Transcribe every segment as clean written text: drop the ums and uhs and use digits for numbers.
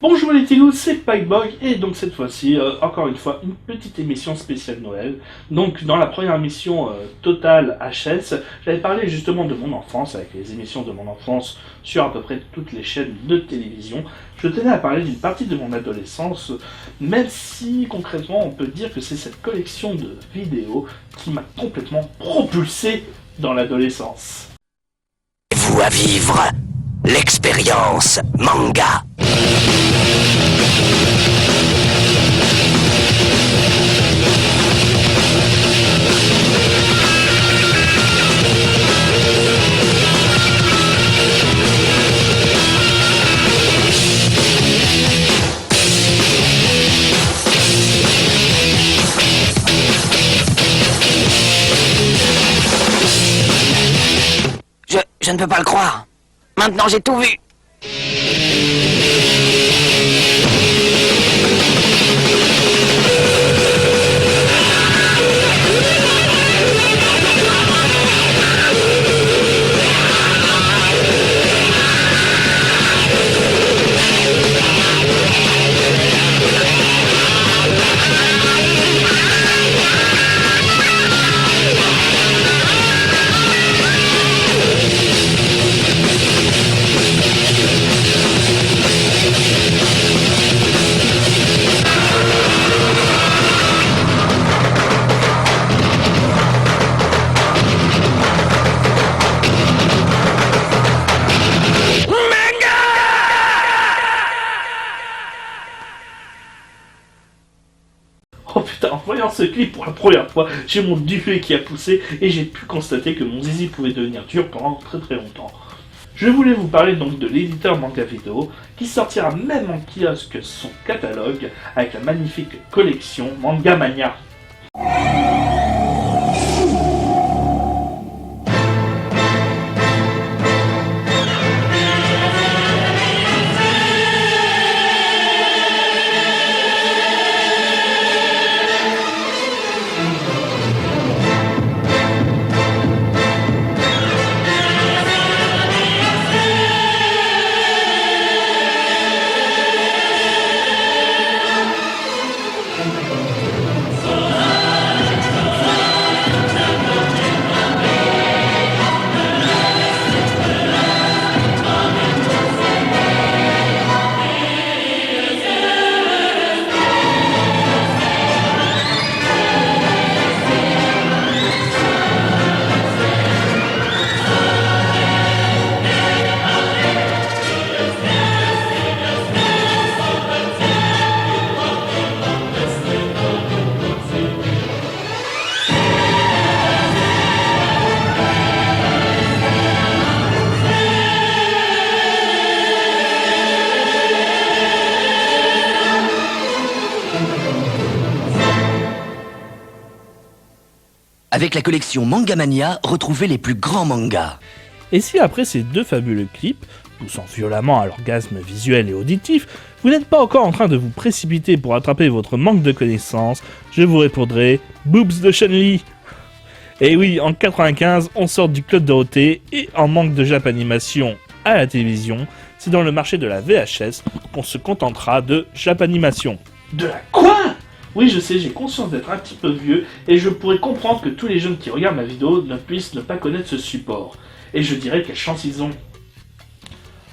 Bonjour les Tilous, c'est Pikebog et donc cette fois-ci, encore une fois, une petite émission spéciale Noël. Donc dans la première émission Total HS, j'avais parlé justement de mon enfance, avec les émissions de mon enfance sur à peu près toutes les chaînes de télévision. Je tenais à parler d'une partie de mon adolescence, même si concrètement on peut dire que c'est cette collection de vidéos qui m'a complètement propulsé dans l'adolescence. Vous à vivre l'expérience manga. Je ne peux pas le croire. Maintenant j'ai tout vu. Oh putain, en voyant ce clip pour la première fois, j'ai mon duvet qui a poussé et j'ai pu constater que mon zizi pouvait devenir dur pendant très longtemps. Je voulais vous parler donc de l'éditeur Manga Video qui sortira même en kiosque son catalogue avec la magnifique collection Manga Mania. Avec la collection Manga Mania, retrouvez les plus grands mangas. Et si après ces deux fabuleux clips, poussant violemment à l'orgasme visuel et auditif, vous n'êtes pas encore en train de vous précipiter pour attraper votre manque de connaissances, je vous répondrai Boobs de Chun-Li. Et oui, en 95, on sort du Club Dorothée et en manque de Japanimation à la télévision, c'est dans le marché de la VHS qu'on se contentera de Japanimation. De la quoi ? Oui, je sais, j'ai conscience d'être un petit peu vieux et je pourrais comprendre que tous les jeunes qui regardent ma vidéo ne puissent ne pas connaître ce support. Et je dirais quelle chance ils ont.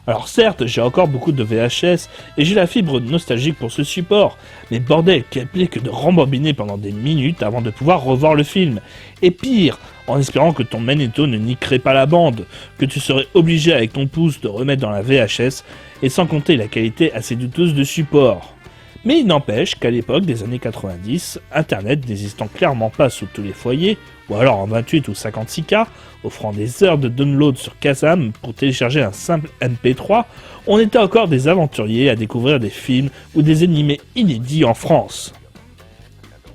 Alors certes, j'ai encore beaucoup de VHS et j'ai la fibre nostalgique pour ce support, mais bordel, quel plaît que de rembobiner pendant des minutes avant de pouvoir revoir le film. Et pire, en espérant que ton magnéto ne niquerait pas la bande, que tu serais obligé avec ton pouce de remettre dans la VHS, et sans compter la qualité assez douteuse de support. Mais il n'empêche qu'à l'époque des années 90, Internet n'existant clairement pas sous tous les foyers, ou alors en 28 ou 56K, offrant des heures de download sur Kazam pour télécharger un simple MP3, on était encore des aventuriers à découvrir des films ou des animés inédits en France.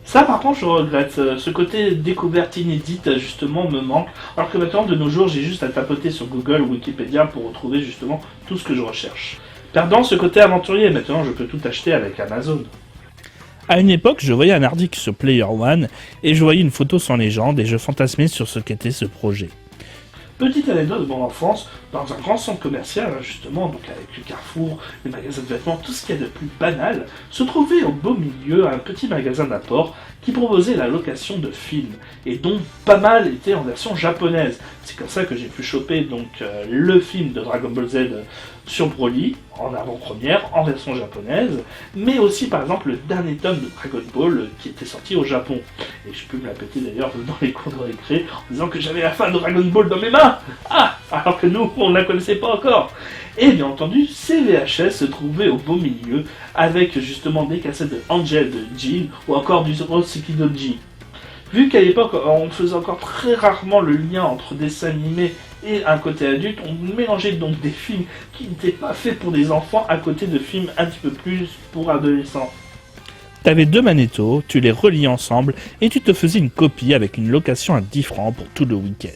Ça par contre je regrette, ce côté découverte inédite justement me manque, alors que maintenant de nos jours j'ai juste à tapoter sur Google ou Wikipédia pour retrouver justement tout ce que je recherche. Perdant ce côté aventurier, maintenant je peux tout acheter avec Amazon. À une époque, je voyais un article sur Player One et je voyais une photo sans légende et je fantasmais sur ce qu'était ce projet. Petite anecdote de mon enfance, dans un grand centre commercial, justement, donc avec le Carrefour, les magasins de vêtements, tout ce qu'il y a de plus banal, se trouvait au beau milieu un petit magasin d'apport qui proposait la location de films, et dont pas mal étaient en version japonaise. C'est comme ça que j'ai pu choper donc le film de Dragon Ball Z sur Broly, en avant-première, en version japonaise, mais aussi par exemple le dernier tome de Dragon Ball qui était sorti au Japon. Et je peux me la péter d'ailleurs dans les cours de récré en disant que j'avais la fin de Dragon Ball dans mes mains. Ah, alors que nous, on ne la connaissait pas encore. Et bien entendu, ces VHS se trouvaient au beau milieu, avec justement des cassettes de Angel de Jin, ou encore du Roseki Doji. Vu qu'à l'époque, on faisait encore très rarement le lien entre dessin animé et un côté adulte, on mélangeait donc des films qui n'étaient pas faits pour des enfants à côté de films un petit peu plus pour adolescents. T'avais 2 magnétos, tu les reliais ensemble et tu te faisais une copie avec une location à 10 francs pour tout le week-end.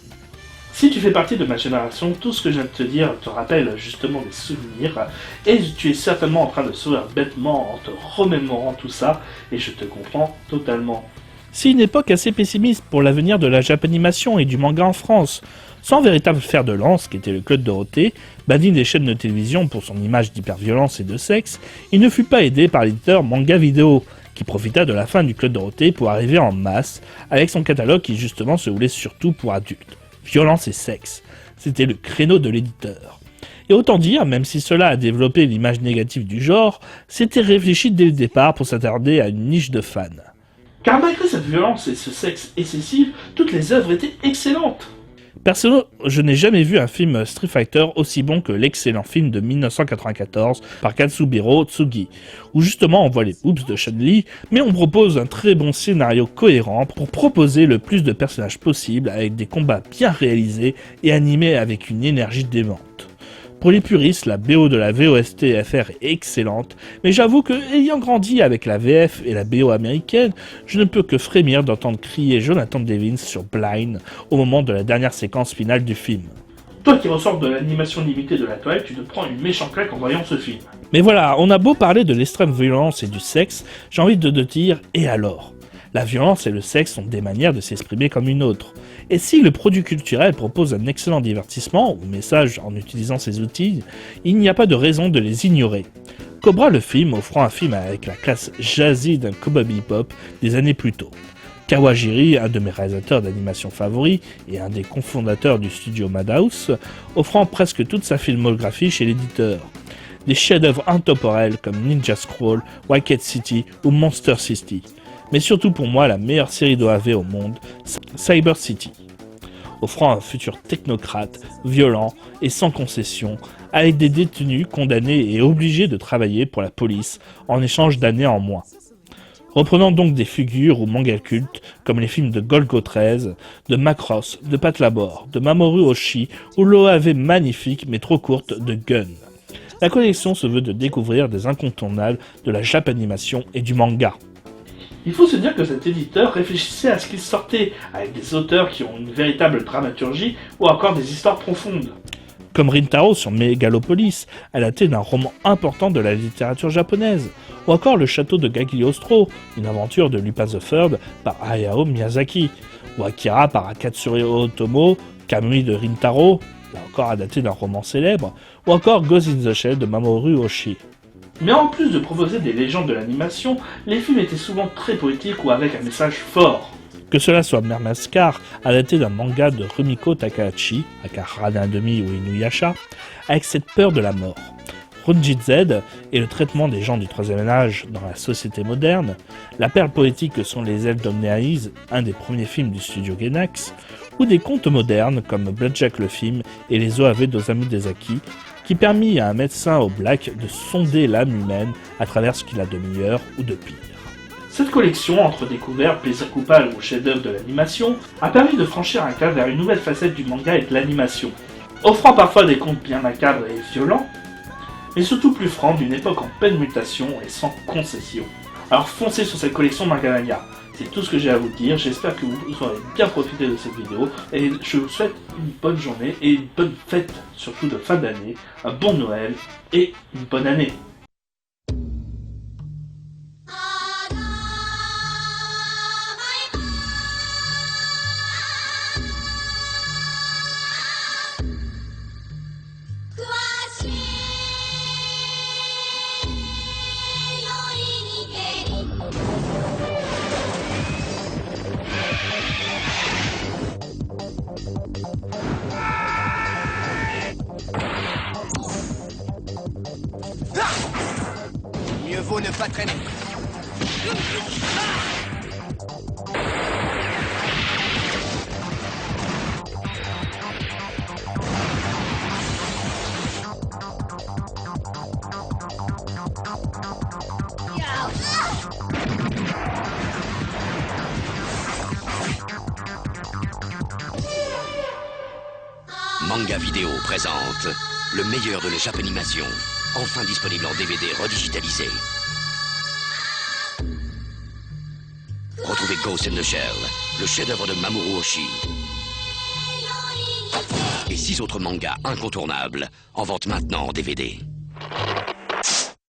Si tu fais partie de ma génération, tout ce que je viens de te dire te rappelle justement des souvenirs, et tu es certainement en train de sourire bêtement en te remémorant tout ça, et je te comprends totalement. C'est une époque assez pessimiste pour l'avenir de la japanimation et du manga en France. Sans véritable fer de lance, qui était le Club Dorothée, banni des chaînes de télévision pour son image d'hyperviolence et de sexe, il ne fut pas aidé par l'éditeur Manga Video, qui profita de la fin du Club Dorothée pour arriver en masse, avec son catalogue qui justement se voulait surtout pour adultes. Violence et sexe, c'était le créneau de l'éditeur. Et autant dire, même si cela a développé l'image négative du genre, c'était réfléchi dès le départ pour s'attarder à une niche de fans. Car malgré cette violence et ce sexe excessif, toutes les œuvres étaient excellentes. Perso, je n'ai jamais vu un film Street Fighter aussi bon que l'excellent film de 1994 par Katsubiro Tsugi, où justement on voit les boobs de Chun-Li, mais on propose un très bon scénario cohérent pour proposer le plus de personnages possible avec des combats bien réalisés et animés avec une énergie démente. Pour les puristes, la BO de la VOST FR est excellente, mais j'avoue que, ayant grandi avec la VF et la BO américaine, je ne peux que frémir d'entendre crier Jonathan Devins sur Blind au moment de la dernière séquence finale du film. Toi qui ressors de l'animation limitée de la toile, tu te prends une méchante claque en voyant ce film. Mais voilà, on a beau parler de l'extrême violence et du sexe, j'ai envie de te dire, et alors ? La violence et le sexe sont des manières de s'exprimer comme une autre. Et si le produit culturel propose un excellent divertissement ou message en utilisant ces outils, il n'y a pas de raison de les ignorer. Cobra le film offrant un film avec la classe jazzy d'un cowboy bebop des années plus tôt. Kawajiri, un de mes réalisateurs d'animation favoris et un des cofondateurs du studio Madhouse, offrant presque toute sa filmographie chez l'éditeur. Des chefs-d'œuvre intemporels comme Ninja Scroll, Wicked City ou Monster City. Mais surtout pour moi la meilleure série d'OAV au monde, Cyber City, offrant un futur technocrate, violent et sans concession, avec des détenus condamnés et obligés de travailler pour la police en échange d'années en moins. Reprenant donc des figures ou mangas cultes comme les films de Golgo 13, de Macross, de Pat Labor, de Mamoru Oshii ou l'OAV magnifique mais trop courte de Gun. La collection se veut de découvrir des incontournables de la japanimation et du manga. Il faut se dire que cet éditeur réfléchissait à ce qu'il sortait, avec des auteurs qui ont une véritable dramaturgie ou encore des histoires profondes. Comme Rintaro sur Megalopolis, adapté d'un roman important de la littérature japonaise, ou encore Le Château de Cagliostro, une aventure de Lupin the Third par Hayao Miyazaki, ou Akira par Akatsuro Otomo, Kamui de Rintaro, là encore adapté d'un roman célèbre, ou encore Ghost in the Shell de Mamoru Oshii. Mais en plus de proposer des légendes de l'animation, les films étaient souvent très poétiques ou avec un message fort. Que cela soit Mermascar, adapté d'un manga de Rumiko Takahashi, aka Ranma Demi ou Inuyasha, avec cette peur de la mort. Ronjin Z et le traitement des gens du troisième âge dans la société moderne, la perle poétique que sont les Elfes d'Omnéaïs, un des premiers films du studio Gainax, ou des contes modernes comme Bloodjack le film et les OAV d'Osamu Dezaki, qui permit à un médecin au black de sonder l'âme humaine à travers ce qu'il a de meilleur ou de pire. Cette collection, entre découvertes, plaisir coupable ou chef-d'œuvre de l'animation, a permis de franchir un cap vers une nouvelle facette du manga et de l'animation, offrant parfois des contes bien macabres et violents, mais surtout plus francs d'une époque en pleine mutation et sans concession. Alors foncez sur cette collection Mangamania. C'est tout ce que j'ai à vous dire, j'espère que vous aurez bien profité de cette vidéo et je vous souhaite une bonne journée et une bonne fête, surtout de fin d'année, un bon Noël et une bonne année. Mieux vaut ne pas traîner. Manga Vidéo présente le meilleur de la Japanimation, enfin disponible en DVD redigitalisé. Retrouvez Ghost in the Shell, le chef-d'œuvre de Mamoru Oshii. Et 6 autres mangas incontournables en vente maintenant en DVD.